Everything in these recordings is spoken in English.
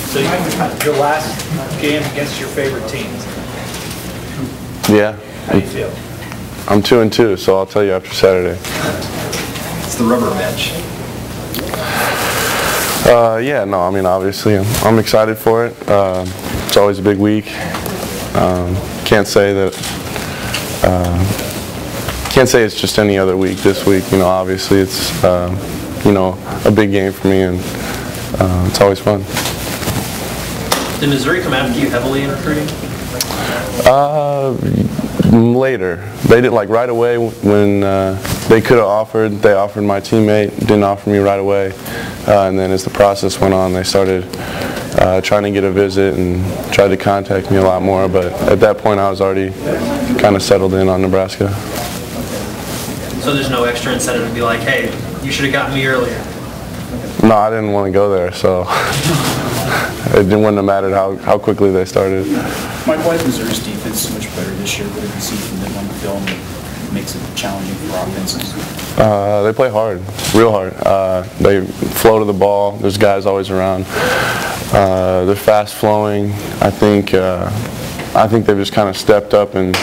So your last game against your favorite team. Yeah. How do you feel? I'm 2-2, so I'll tell you after Saturday. It's the rubber match. Yeah, no, I mean, obviously, I'm excited for it. It's always a big week. Can't say it's just any other week this week. You know, obviously, it's you know, a big game for me, and it's always fun. Did Missouri come after you heavily in recruiting? Later. They did, like, right away when they could have offered. They offered my teammate, didn't offer me right away. And then as the process went on, they started trying to get a visit and tried to contact me a lot more. But at that point, I was already kind of settled in on Nebraska. So there's no extra incentive to be like, hey, you should have gotten me earlier. No, I didn't want to go there, so it wouldn't have mattered how quickly they started. Mike, why is Missouri's defense so much better this year? What have you seen from them on the film that makes it challenging for offenses? They play hard, real hard. They flow to the ball. There's guys always around. They're fast flowing. I think they've just kind of stepped up in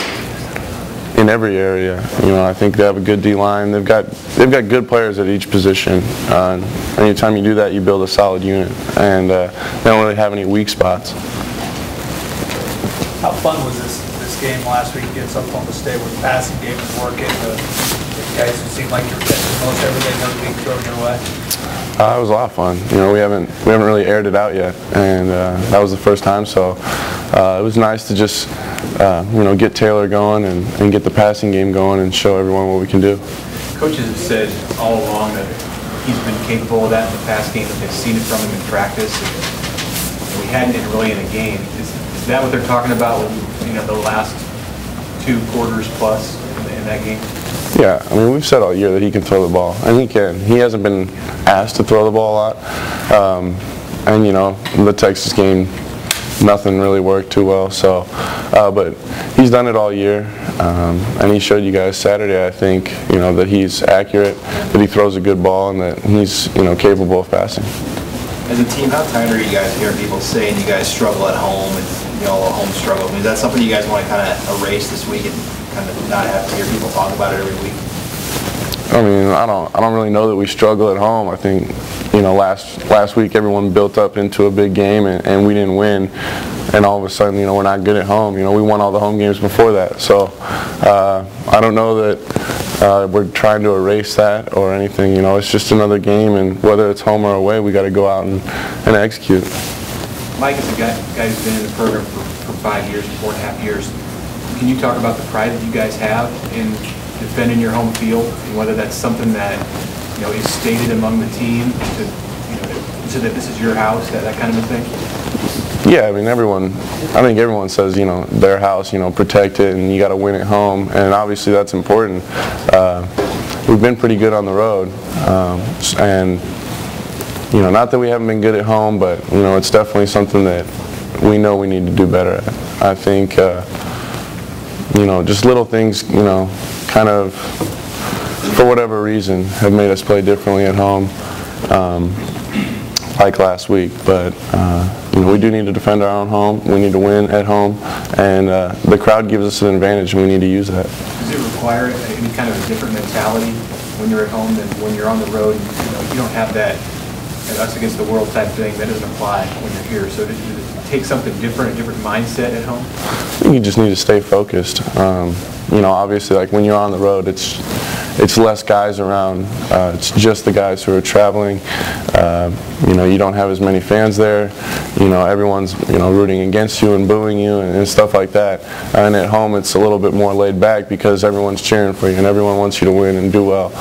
every area. You know, I think they have a good D-line. They've got good players at each position. Anytime you do that, you build a solid unit, and they don't really have any weak spots. How fun was this game last week against Oklahoma State where the passing game was working? The guys who seemed like you were catching most everything that was being thrown your way? It was a lot of fun. You know, we haven't really aired it out yet, and that was the first time. So it was nice to just you know, get Taylor going and get the passing game going and show everyone what we can do. Coaches have said all along that he's been capable of that in the pass game, that they've seen it from him in practice. And we hadn't been really in a game. Is that what they're talking about with, you know, the last 2 quarters plus in that game? Yeah, I mean, we've said all year that he can throw the ball, and he can. He hasn't been asked to throw the ball a lot. And, you know, the Texas game, nothing really worked too well. So, but he's done it all year, and he showed you guys Saturday, I think, you know, that he's accurate, that he throws a good ball, and that he's, you know, capable of passing. As a team, how tired are you guys hearing people saying you guys struggle at home and, you know, a home struggle? I mean, is that something you guys want to kind of erase this week and kind of not have to hear people talk about it every week? I mean, I don't really know that we struggle at home. I think, you know, last week everyone built up into a big game and we didn't win, and all of a sudden, you know, we're not good at home. You know, we won all the home games before that. So I don't know that we're trying to erase that or anything. You know, it's just another game, and whether it's home or away, we got to go out and execute. Mike is a guy who's been in the program for 5 years, 4.5 years. Can you talk about the pride that you guys have in defending your home field, and whether that's something that, you know, is stated among the team to, you know, so that this is your house, that kind of a thing? Yeah, I mean, I think everyone says, you know, their house, you know, protect it, and you got to win at home, and obviously that's important. We've been pretty good on the road, and, you know, not that we haven't been good at home, but, you know, it's definitely something that we know we need to do better at. I think, you know, just little things, you know, kind of, for whatever reason, have made us play differently at home, like last week. But you know, we do need to defend our own home. We need to win at home, and the crowd gives us an advantage, and we need to use that. Does it require any kind of a different mentality when you're at home than when you're on the road? You know, you don't have that us against the world type thing. That doesn't apply when you're here. So does it take something different, a different mindset at home? I think you just need to stay focused. You know, obviously, like when you're on the road, it's less guys around. It's just the guys who are traveling. You know, you don't have as many fans there. You know, everyone's, you know, rooting against you and booing you and stuff like that. And at home, it's a little bit more laid back because everyone's cheering for you and everyone wants you to win and do well.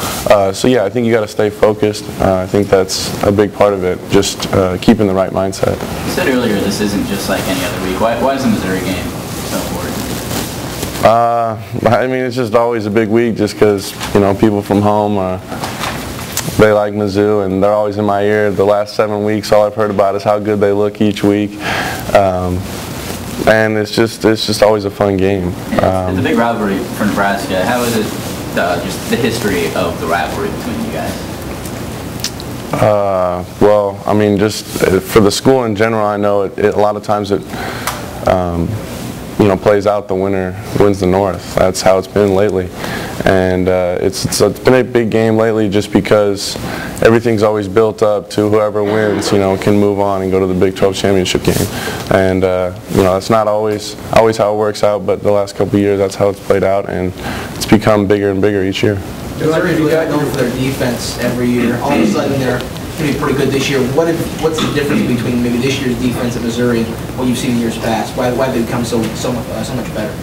So yeah, I think you got to stay focused. I think that's a big part of it. Just keeping the right mindset. You said earlier this isn't just like any other week. Why is the Missouri game so important? I mean, it's just always a big week just because, you know, people from home, they like Mizzou, and they're always in my ear. The last 7 weeks, all I've heard about is how good they look each week. And it's just always a fun game. It's a big rivalry for Nebraska. How is it, just the history of the rivalry between you guys? Well, I mean, just for the school in general, I know a lot of times it, plays out the winner wins the North. That's how it's been lately. And it's been a big game lately just because everything's always built up to whoever wins, can move on and go to the Big 12 championship game. And, that's not always how it works out, but the last couple of years, that's how it's played out, and it's become bigger and bigger each year. Missouri's really known for their defense every year. All of a sudden, they're pretty good this year. What's the difference between maybe this year's defense at Missouri and what you've seen in years past? Why have they become so much better?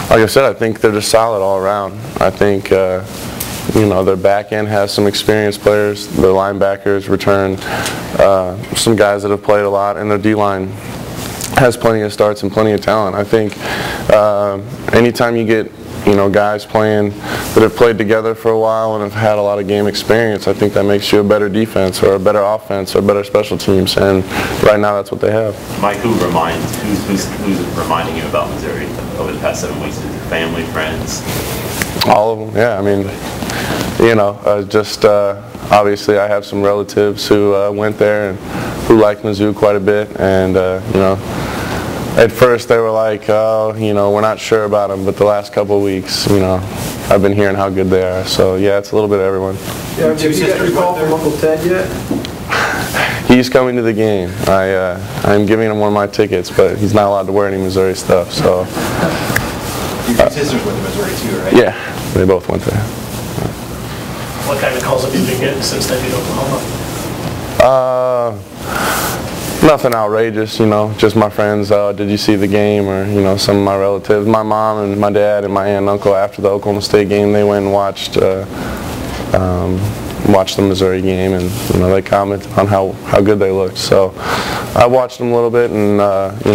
Like I said, I think they're just solid all around. I think, their back end has some experienced players. Their linebackers return some guys that have played a lot, and their D-line has plenty of starts and plenty of talent. I think anytime you get guys playing that have played together for a while and have had a lot of game experience, I think that makes you a better defense or a better offense or better special teams, and right now that's what they have. Mike, who's reminding you about Missouri over the past 7 weeks? Is it family, friends? All of them, yeah. I mean, obviously I have some relatives who went there and who like Mizzou quite a bit, and at first they were like, oh, we're not sure about them, but the last couple of weeks, I've been hearing how good they are. So yeah, it's a little bit of everyone. Yeah, have you got your call from Uncle Ted yet? He's coming to the game. I'm giving him one of my tickets, but he's not allowed to wear any Missouri stuff. So. Your sisters went to Missouri too, right? Yeah, they both went there. What kind of calls have you been getting since they beat Oklahoma? Nothing outrageous, just my friends, did you see the game, or, some of my relatives. My mom and my dad and my aunt and uncle, after the Oklahoma State game, they went and watched the Missouri game, and, they commented on how good they looked. So I watched them a little bit, and,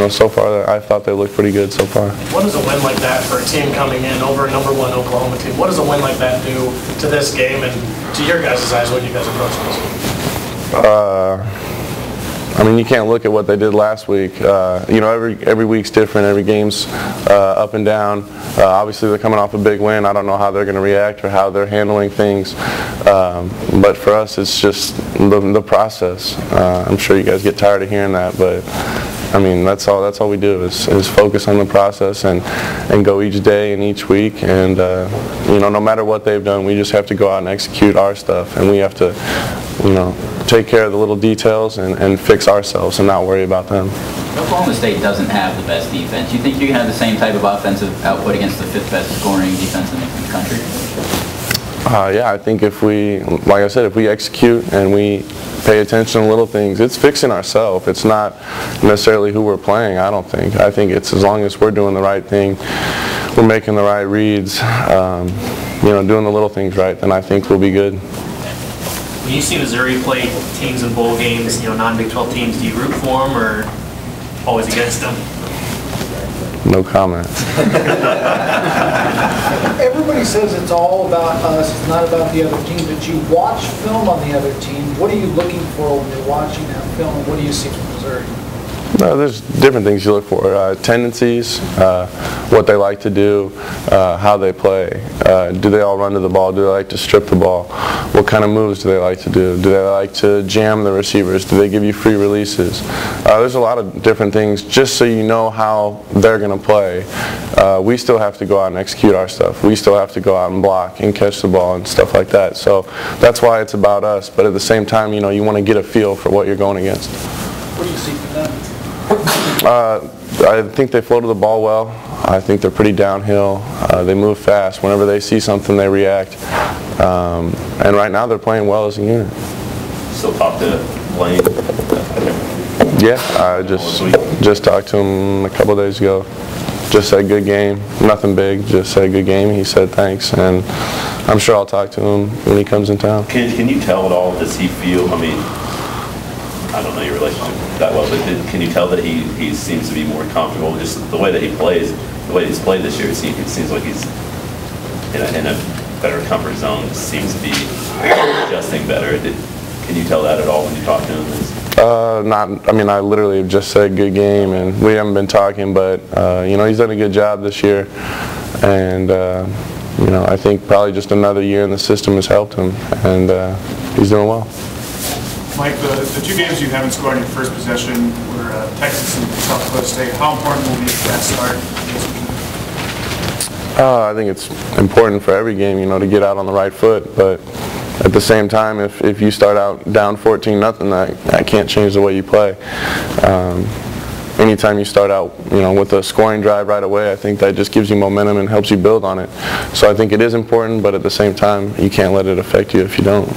so far I thought they looked pretty good so far. What does a win like that for a team coming in over a #1 Oklahoma team, what does a win like that do to this game and to your guys' eyes when you guys approach this? I mean, you can't look at what they did last week. Every week's different. Every game's up and down. Obviously, they're coming off a big win. I don't know how they're going to react or how they're handling things. But for us, it's just the process. I'm sure you guys get tired of hearing that, but I mean, that's all we do is focus on the process and go each day and each week. And no matter what they've done, we just have to go out and execute our stuff, and we have to take care of the little details and fix ourselves and not worry about them. Oklahoma State doesn't have the best defense. You think you can have the same type of offensive output against the 5th best scoring defense in the country? Yeah, I think if we execute and we pay attention to little things, it's fixing ourselves. It's not necessarily who we're playing, I don't think. I think it's as long as we're doing the right thing, we're making the right reads, doing the little things right, then I think we'll be good. When you see Missouri play teams in bowl games, non-Big 12 teams, do you root for them or always against them? No comment. Everybody says it's all about us, it's not about the other team, but you watch film on the other team. What are you looking for when you're watching that film, and what do you see from Missouri? There's different things you look for. Tendencies, what they like to do, how they play. Do they all run to the ball? Do they like to strip the ball? What kind of moves do they like to do? Do they like to jam the receivers? Do they give you free releases? There's a lot of different things just so you know how they're going to play. We still have to go out and execute our stuff. We still have to go out and block and catch the ball and stuff like that. So that's why it's about us. But at the same time, you want to get a feel for what you're going against. What do you see from them? I think they floated the ball well. I think they're pretty downhill. They move fast. Whenever they see something, they react. And right now, they're playing well as a unit. Still talk to Blaine? Yeah, I just talked to him a couple days ago. Just said good game. Nothing big. Just said good game. He said thanks, and I'm sure I'll talk to him when he comes in town. Can you tell at all? Does he feel? I mean, I don't know your relationship that well, but can you tell that he seems to be more comfortable? Just the way that he plays, the way he's played this year, it seems like he's in a better comfort zone. It seems to be adjusting better. Can you tell that at all when you talk to him? I literally just said good game, and we haven't been talking, but he's done a good job this year, and you know, I think probably just another year in the system has helped him, and he's doing well. Mike, the two games you haven't scored in your first possession were Texas and South Dakota State. How important will be that start this weekend? I think it's important for every game, you know, to get out on the right foot, but at the same time, if you start out down 14-0, that can't change the way you play. Anytime you start out, you know, with a scoring drive right away, I think that just gives you momentum and helps you build on it. So I think it is important, but at the same time, you can't let it affect you if you don't.